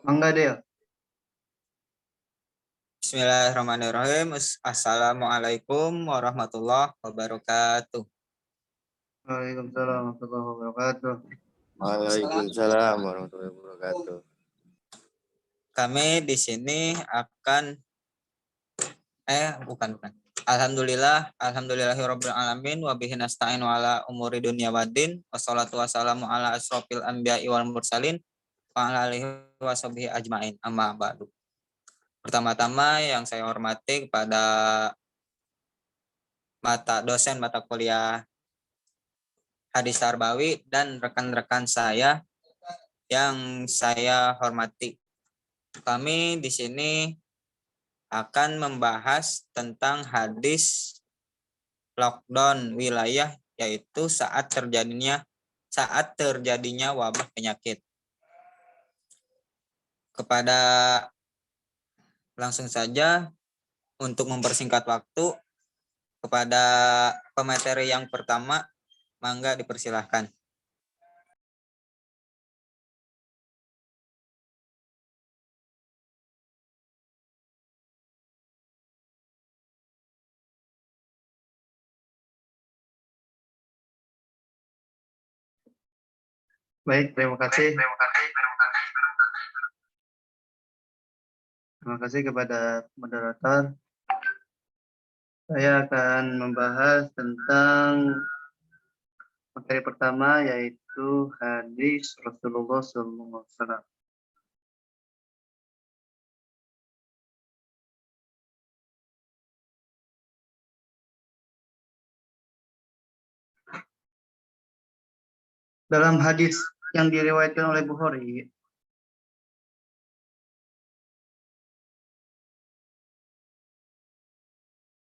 Mangga deh. Bismillahirrahmanirrahim. Assalamualaikum warahmatullahi wabarakatuh. Waalaikumsalam warahmatullahi wabarakatuh. Waalaikumsalam warahmatullahi wabarakatuh. Kami di sini akan bukan. Alhamdulillahirabbil alamin wa bihi nasta'inu ala umuri dunya waddin. Wassalatu wassalamu ala asrofil anbiya'i wal mursalin wa ala alihi washabihi ajmain. Amma ba'du. Pertama-tama yang saya hormati kepada dosen mata kuliah Hadis Tarbawi dan rekan-rekan saya yang saya hormati. Kami di sini akan membahas tentang hadis lockdown wilayah, yaitu saat terjadinya wabah penyakit. Langsung saja untuk mempersingkat waktu, kepada pemateri yang pertama, mangga dipersilahkan. Baik, terima kasih. Terima kasih kepada moderator. Saya akan membahas tentang materi pertama, yaitu hadis Rasulullah SAW. Dalam hadis yang diriwayatkan oleh Bukhari,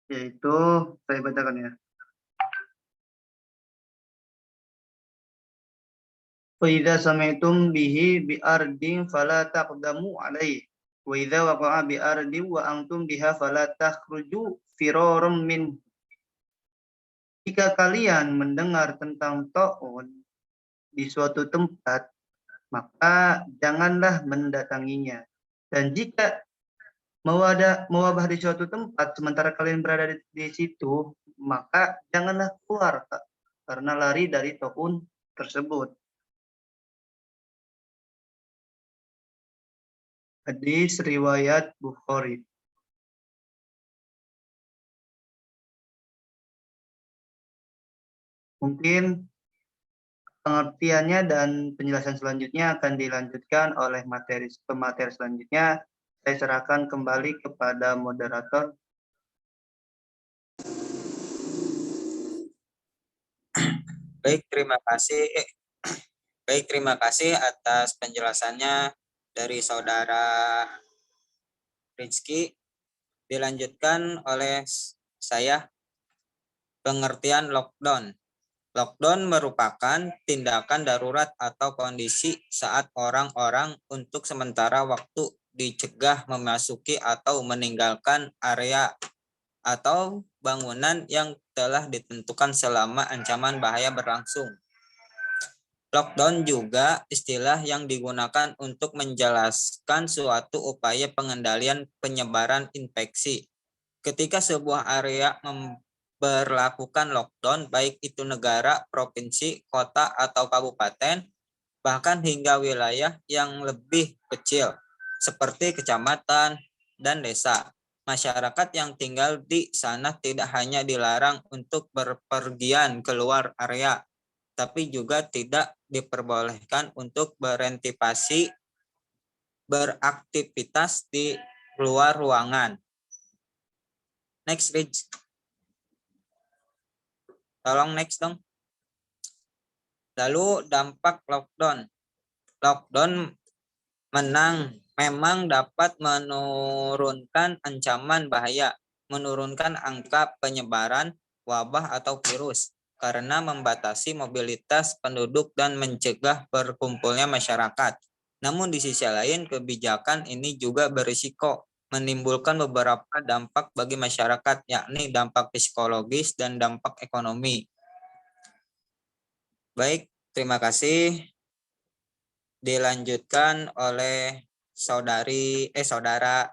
yaitu, saya bacakan ya. Wa idza sami'tum bihi bi ardin fala taqdamu alaihi wa idza waqa'a bi ardin wa antum biha fala takhruju firaram min. Jika kalian mendengar tentang ta'un di suatu tempat, maka janganlah mendatanginya. Dan jika mewabah di suatu tempat sementara kalian berada di situ, maka janganlah keluar karena lari dari ta'un tersebut. Hadis riwayat Bukhari. Mungkin pengertiannya dan penjelasan selanjutnya akan dilanjutkan oleh pemateri selanjutnya. Saya serahkan kembali kepada moderator. Baik, terima kasih atas penjelasannya dari saudara Rizky. Dilanjutkan oleh saya, pengertian lockdown. Lockdown merupakan tindakan darurat atau kondisi saat orang-orang untuk sementara waktu dicegah memasuki atau meninggalkan area atau bangunan yang telah ditentukan selama ancaman bahaya berlangsung. Lockdown juga istilah yang digunakan untuk menjelaskan suatu upaya pengendalian penyebaran infeksi. Ketika sebuah area memberlakukan lockdown, baik itu negara, provinsi, kota, atau kabupaten, bahkan hingga wilayah yang lebih kecil, seperti kecamatan dan desa. Masyarakat yang tinggal di sana tidak hanya dilarang untuk berpergian keluar area, tapi juga tidak diperbolehkan untuk beraktivitas di luar ruangan. Next, Rich. Tolong next dong. Lalu dampak lockdown. Lockdown memang dapat menurunkan ancaman bahaya, menurunkan angka penyebaran wabah atau virus, karena membatasi mobilitas penduduk dan mencegah berkumpulnya masyarakat. Namun di sisi lain, kebijakan ini juga berisiko menimbulkan beberapa dampak bagi masyarakat, yakni dampak psikologis dan dampak ekonomi. Baik, terima kasih. dilanjutkan oleh saudara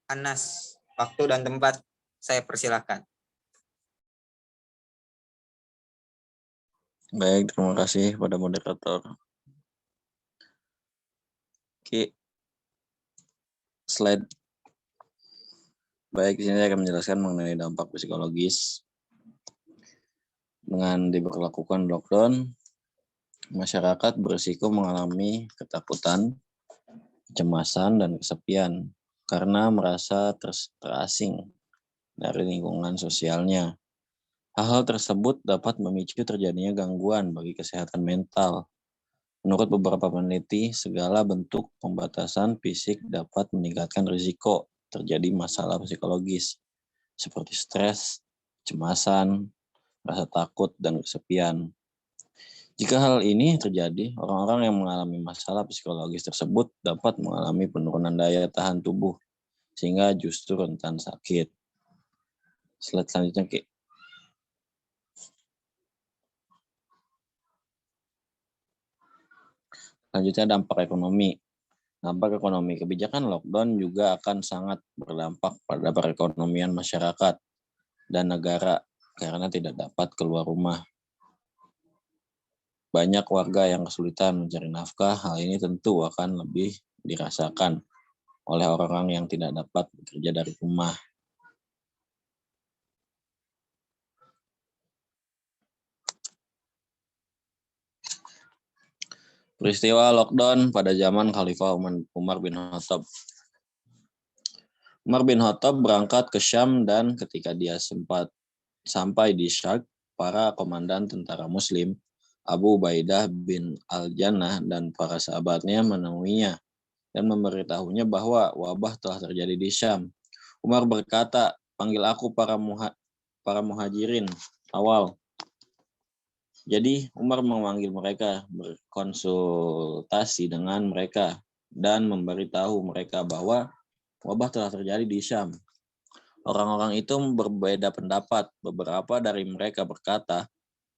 Anas. Waktu dan tempat saya persilahkan. Baik, terima kasih pada moderator. Oke, slide. Baik, di sini saya akan menjelaskan mengenai dampak psikologis dengan diberlakukan lockdown. Masyarakat berisiko mengalami ketakutan, kecemasan, dan kesepian karena merasa terasing dari lingkungan sosialnya. Hal-hal tersebut dapat memicu terjadinya gangguan bagi kesehatan mental. Menurut beberapa peneliti, segala bentuk pembatasan fisik dapat meningkatkan risiko terjadi masalah psikologis seperti stres, kecemasan, rasa takut, dan kesepian. Jika hal ini terjadi, orang-orang yang mengalami masalah psikologis tersebut dapat mengalami penurunan daya tahan tubuh, sehingga justru rentan sakit. Slide selanjutnya, Ki. Selanjutnya, dampak ekonomi. Dampak ekonomi, kebijakan lockdown juga akan sangat berdampak pada perekonomian masyarakat dan negara karena tidak dapat keluar rumah. Banyak warga yang kesulitan mencari nafkah, hal ini tentu akan lebih dirasakan oleh orang-orang yang tidak dapat bekerja dari rumah. Peristiwa lockdown pada zaman Khalifah Umar bin Khattab. Umar bin Khattab berangkat ke Syam dan ketika dia sempat sampai di Syam, para komandan tentara Muslim, Abu Ubaidah bin Al-Jannah dan para sahabatnya menemuinya dan memberitahunya bahwa wabah telah terjadi di Syam. Umar berkata, panggil aku para muhajirin awal. Jadi Umar memanggil mereka, berkonsultasi dengan mereka, dan memberitahu mereka bahwa wabah telah terjadi di Syam. Orang-orang itu berbeda pendapat. Beberapa dari mereka berkata,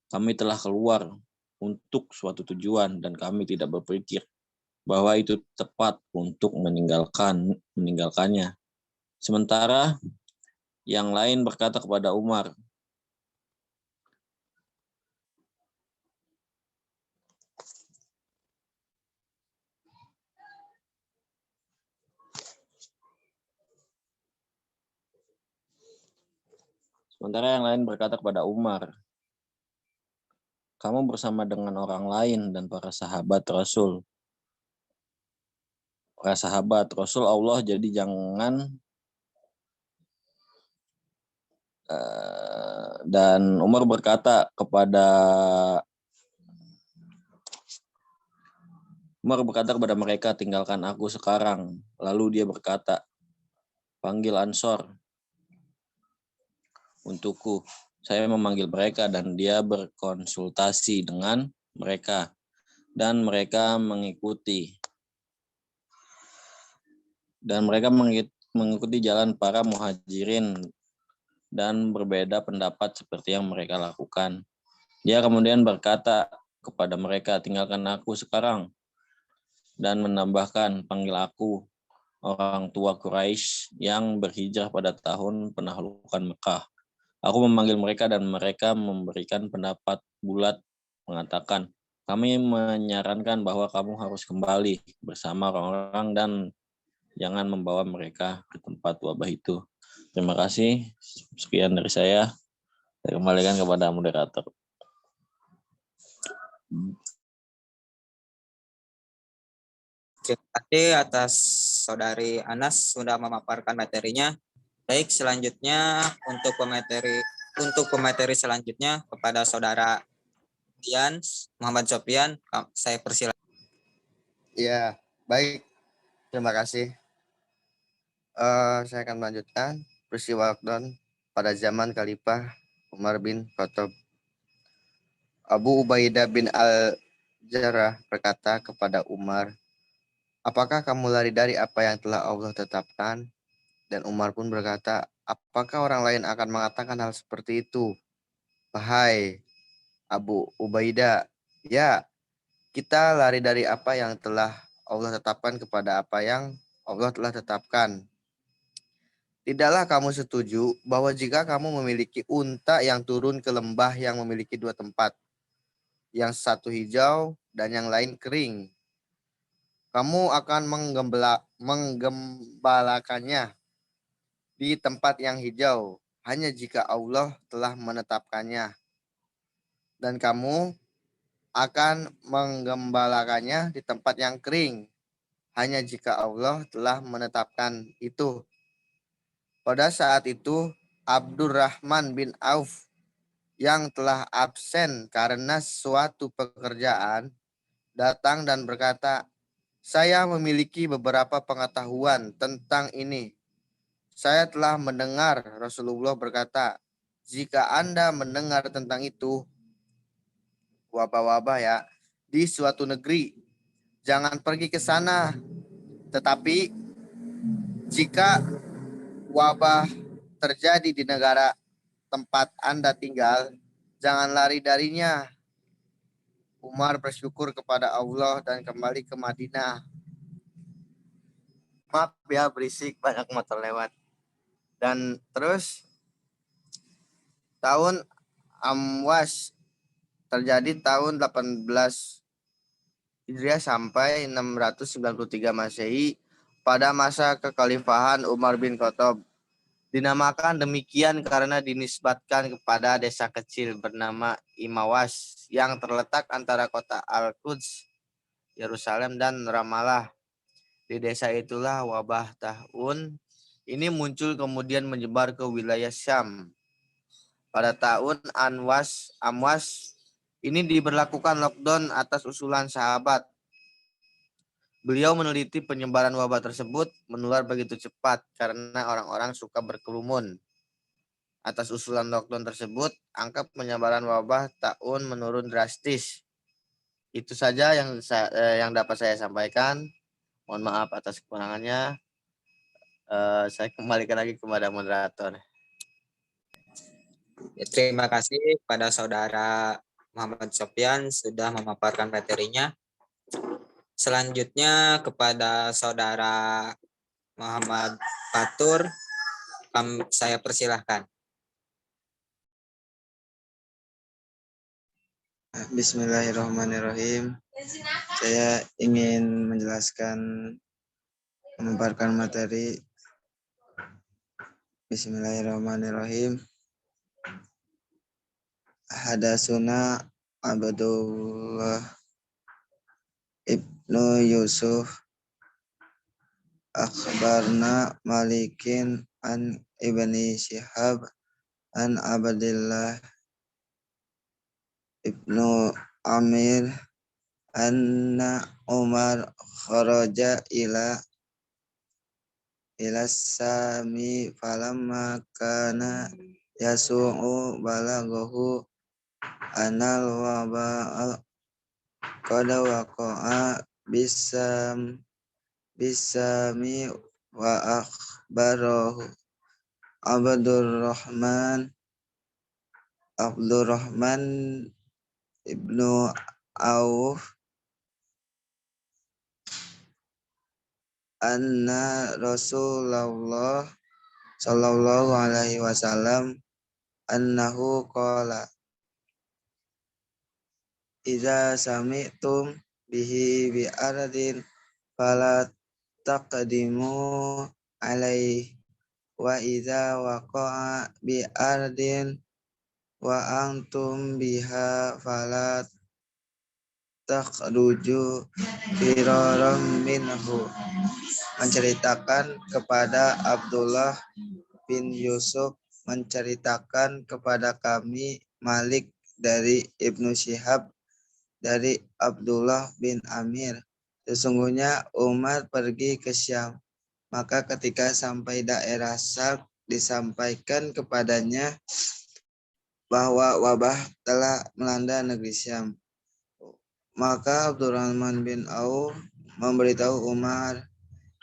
kami telah keluar untuk suatu tujuan dan kami tidak berpikir bahwa itu tepat untuk meninggalkannya. Sementara yang lain berkata kepada Umar, kamu bersama dengan orang lain dan para sahabat Rasul. Para sahabat Rasul Allah, jadi jangan. Dan Umar berkata kepada mereka, tinggalkan aku sekarang. Lalu dia berkata, panggil Ansor untukku. Saya memanggil mereka dan dia berkonsultasi dengan mereka. Dan mereka mengikuti. Dan mereka mengikuti jalan para muhajirin dan berbeda pendapat seperti yang mereka lakukan. Dia kemudian berkata kepada mereka, tinggalkan aku sekarang. Dan menambahkan, panggil aku orang tua Quraisy yang berhijrah pada tahun penaklukan Mekah. Aku memanggil mereka dan mereka memberikan pendapat bulat mengatakan, kami menyarankan bahwa kamu harus kembali bersama orang-orang dan jangan membawa mereka ke tempat wabah itu. Terima kasih. Sekian dari saya. Saya kembalikan kepada moderator. Terima kasih atas saudari Anas sudah memaparkan materinya. Baik, selanjutnya untuk pemateri selanjutnya kepada saudara Muhammad Sofian, saya persilakan. Ya, baik. Terima kasih. Saya akan melanjutkan peristiwa lockdown pada zaman Khalifah Umar bin Khattab. Abu Ubaidah bin Al-Jarrah berkata kepada Umar, apakah kamu lari dari apa yang telah Allah tetapkan? Dan Umar pun berkata, apakah orang lain akan mengatakan hal seperti itu? Wahai Abu Ubaidah, ya, kita lari dari apa yang telah Allah tetapkan kepada apa yang Allah telah tetapkan. Tidaklah kamu setuju bahwa jika kamu memiliki unta yang turun ke lembah yang memiliki dua tempat, yang satu hijau dan yang lain kering, kamu akan menggembalakannya di tempat yang hijau hanya jika Allah telah menetapkannya, dan kamu akan menggembalakannya di tempat yang kering hanya jika Allah telah menetapkan itu. Pada saat itu, Abdurrahman bin Auf yang telah absen karena suatu pekerjaan datang dan berkata, "Saya memiliki beberapa pengetahuan tentang ini. Saya telah mendengar Rasulullah berkata, jika Anda mendengar tentang itu, wabah-wabah ya, di suatu negeri, jangan pergi ke sana. Tetapi jika wabah terjadi di negara tempat Anda tinggal, jangan lari darinya." Umar bersyukur kepada Allah dan kembali ke Madinah. Maaf ya, berisik, banyak motor lewat. Dan terus tahun Amwas terjadi tahun 18 Hijriah sampai 693 Masehi pada masa kekhalifahan Umar bin Khattab. Dinamakan demikian karena dinisbatkan kepada desa kecil bernama Imawas yang terletak antara kota Al-Quds, Yerusalem dan Ramallah. Di desa itulah wabah tahun ini muncul kemudian menyebar ke wilayah Syam. Pada tahun Amwas ini diberlakukan lockdown atas usulan sahabat. Beliau meneliti penyebaran wabah tersebut menular begitu cepat karena orang-orang suka berkerumun. Atas usulan lockdown tersebut, angka penyebaran wabah tahun menurun drastis. Itu saja yang dapat saya sampaikan. Mohon maaf atas kekurangannya. Saya kembalikan lagi kepada moderator. Terima kasih kepada saudara Muhammad Sofyan sudah memaparkan materinya. Selanjutnya kepada saudara Muhammad Fatur, saya persilahkan. Bismillahirrahmanirrahim. Saya ingin memaparkan materi. Bismillahirrahmanirrahim. Hadasuna Abdullah ibnu Yusuf akhbarna Malikin an Ibni Syihab an Abdillah ibnu Amir anna Umar kharaja ila sami falamma kana yasu'u balaghahu anal waba'al qad waqa'a bisami wa akhbarahu Abdurrahman ibnu Auf anna Rasulullah sallallahu alaihi wasallam annahu qala idza sami'tum bihi bi ardin fala taqdimu alaihi wa idza waqa'a bi ardin wa antum biha fala takhruju firaram minhu. Menceritakan kepada Abdullah bin Yusuf menceritakan kepada kami Malik dari Ibnu Syihab dari Abdullah bin Amir. Sesungguhnya Umar pergi ke Syam. Maka ketika sampai daerah Sak disampaikan kepadanya bahwa wabah telah melanda negeri Syam. Maka Abdurrahman bin Auf memberitahu Umar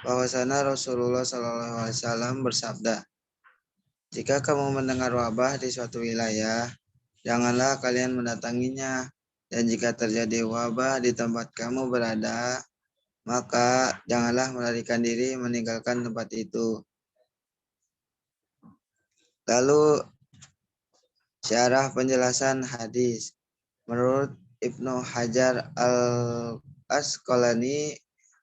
bahwasanya Rasulullah SAW bersabda, jika kamu mendengar wabah di suatu wilayah, janganlah kalian mendatanginya Dan jika terjadi wabah di tempat kamu berada, maka janganlah melarikan diri meninggalkan tempat itu. Lalu syarah penjelasan hadis. Menurut Ibnu Hajar al-Asqalani,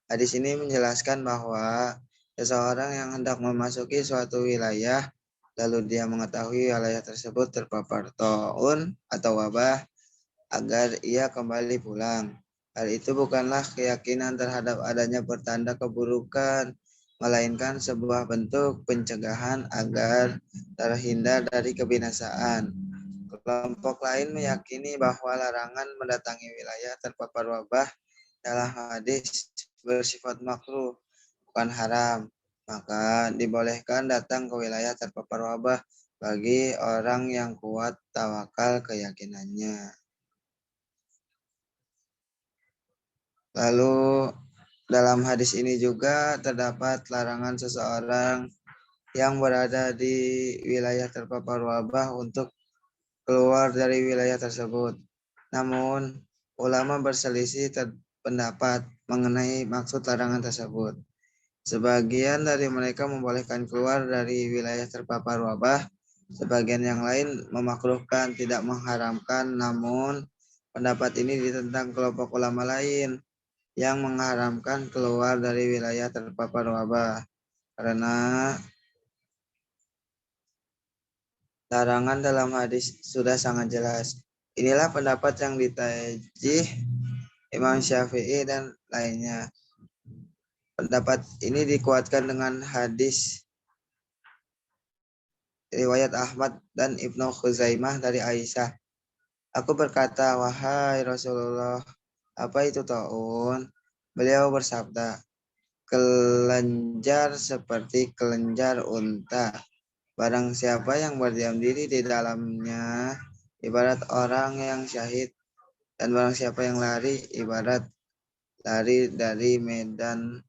hadis ini menjelaskan bahwa seseorang yang hendak memasuki suatu wilayah, lalu dia mengetahui wilayah tersebut terpapar taun atau wabah, agar ia kembali pulang. Hal itu bukanlah keyakinan terhadap adanya pertanda keburukan, melainkan sebuah bentuk pencegahan agar terhindar dari kebinasaan. Kelompok lain meyakini bahwa larangan mendatangi wilayah terpapar wabah dalam hadis bersifat makruh, bukan haram. Maka dibolehkan datang ke wilayah terpapar wabah bagi orang yang kuat tawakal keyakinannya. Lalu dalam hadis ini juga terdapat larangan seseorang yang berada di wilayah terpapar wabah untuk keluar dari wilayah tersebut. Namun, ulama berselisih pendapat mengenai maksud larangan tersebut. Sebagian dari mereka membolehkan keluar dari wilayah terpapar wabah, sebagian yang lain memakruhkan, tidak mengharamkan, namun pendapat ini ditentang kelompok ulama lain yang mengharamkan keluar dari wilayah terpapar wabah karena larangan dalam hadis sudah sangat jelas. Inilah pendapat yang ditajih Imam Syafi'i dan lainnya. Pendapat ini dikuatkan dengan hadis riwayat Ahmad dan Ibnu Khuzaimah dari Aisyah. Aku berkata, wahai Rasulullah, apa itu taun? Beliau bersabda, kelenjar seperti kelenjar unta. Barang siapa yang berdiam diri di dalamnya, ibarat orang yang syahid. Dan barang siapa yang lari, ibarat lari dari medan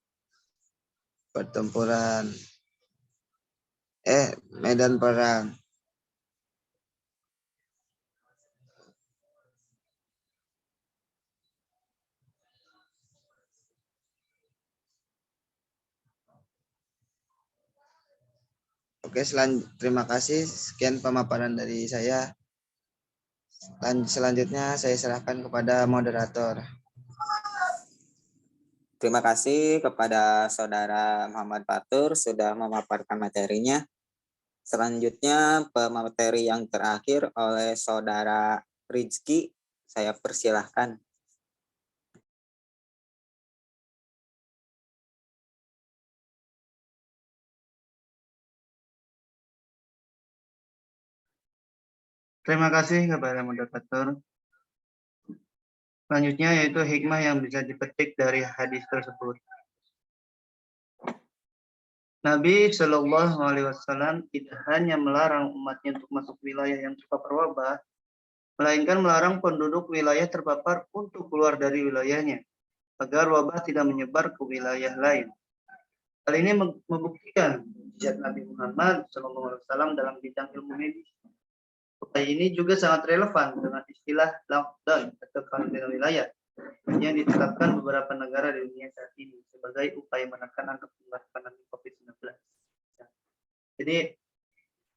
pertempuran. Medan perang. Oke, terima kasih. Sekian pemaparan dari saya. Selanjutnya saya serahkan kepada moderator. Terima kasih kepada Saudara Muhammad Fatur sudah memaparkan materinya. Selanjutnya pemateri yang terakhir oleh Saudara Rizky. Saya persilahkan. Terima kasih kepada moderator. Selanjutnya yaitu hikmah yang bisa dipetik dari hadis tersebut. Nabi Shallallahu Alaihi Wasallam tidak hanya melarang umatnya untuk masuk wilayah yang terpapar wabah, melainkan melarang penduduk wilayah terpapar untuk keluar dari wilayahnya, agar wabah tidak menyebar ke wilayah lain. Hal ini membuktikan jihad Nabi Muhammad SAW dalam bidang ilmu medis. Upaya ini juga sangat relevan dengan istilah lockdown atau karantina wilayah yang ditetapkan beberapa negara di dunia saat ini sebagai upaya menekan angka penularan pandemi COVID-19. Jadi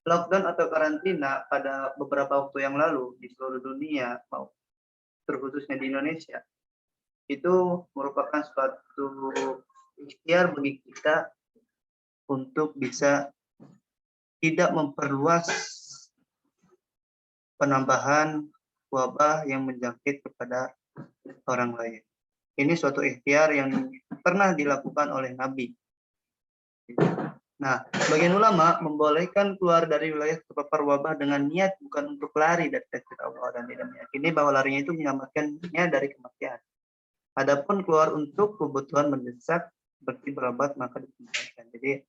lockdown atau karantina pada beberapa waktu yang lalu di seluruh dunia, terkhususnya di Indonesia, itu merupakan suatu ikhtiar bagi kita untuk bisa tidak memperluas penambahan wabah yang menjangkit kepada orang lain. Ini suatu ikhtiar yang pernah dilakukan oleh Nabi. Nah, sebagian ulama membolehkan keluar dari wilayah terpapar wabah dengan niat bukan untuk lari dari takdir Allah dan tidak meyakini bahwa larinya itu menyelamatkannya dari kematian. Adapun keluar untuk kebutuhan mendesak seperti berobat maka diperbolehkan. Jadi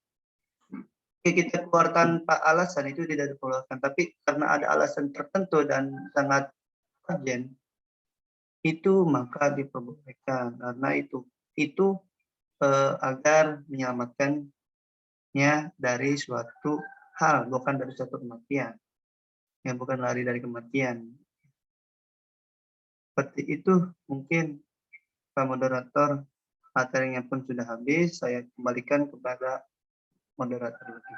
kita keluar tanpa alasan itu tidak diperbolehkan, tapi karena ada alasan tertentu dan sangat urgent itu maka diperbolehkan karena itu agar menyelamatkannya dari suatu hal, bukan dari suatu kematian, yang bukan lari dari kematian. Seperti itu mungkin Pak Moderator, materinya pun sudah habis. Saya kembalikan kepada moderator lagi.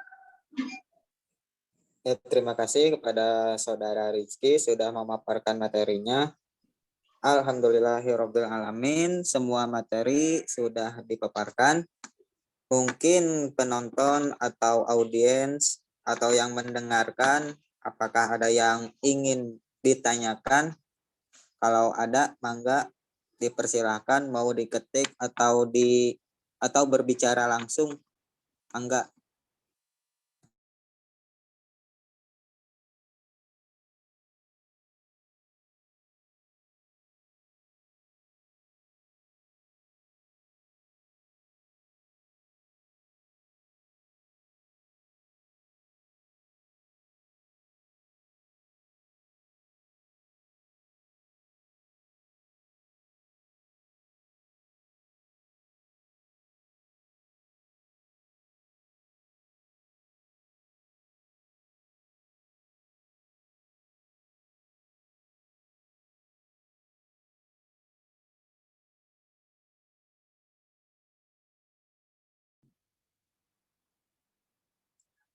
Ya, terima kasih kepada Saudara Rizky sudah memaparkan materinya. Alhamdulillahirabbil alamin, semua materi sudah dipaparkan. Mungkin penonton atau audiens atau yang mendengarkan, apakah ada yang ingin ditanyakan? Kalau ada, mangga dipersilahkan mau diketik atau berbicara langsung, mangga.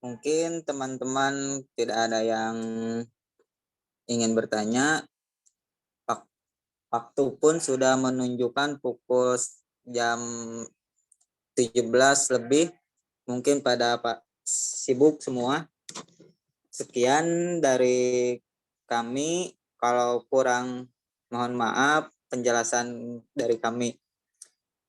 Mungkin teman-teman tidak ada yang ingin bertanya. Waktu pun sudah menunjukkan pukul jam 17 lebih. Mungkin pada Pak sibuk semua. Sekian dari kami. Kalau kurang mohon maaf penjelasan dari kami.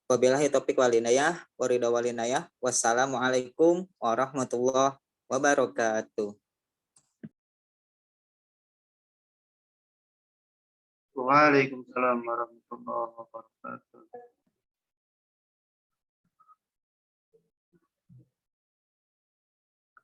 Wabillahi taufiq wal hidayah, wassalamualaikum warahmatullahi wabarakatuh. Waalaikumsalam warahmatullahi wabarakatuh.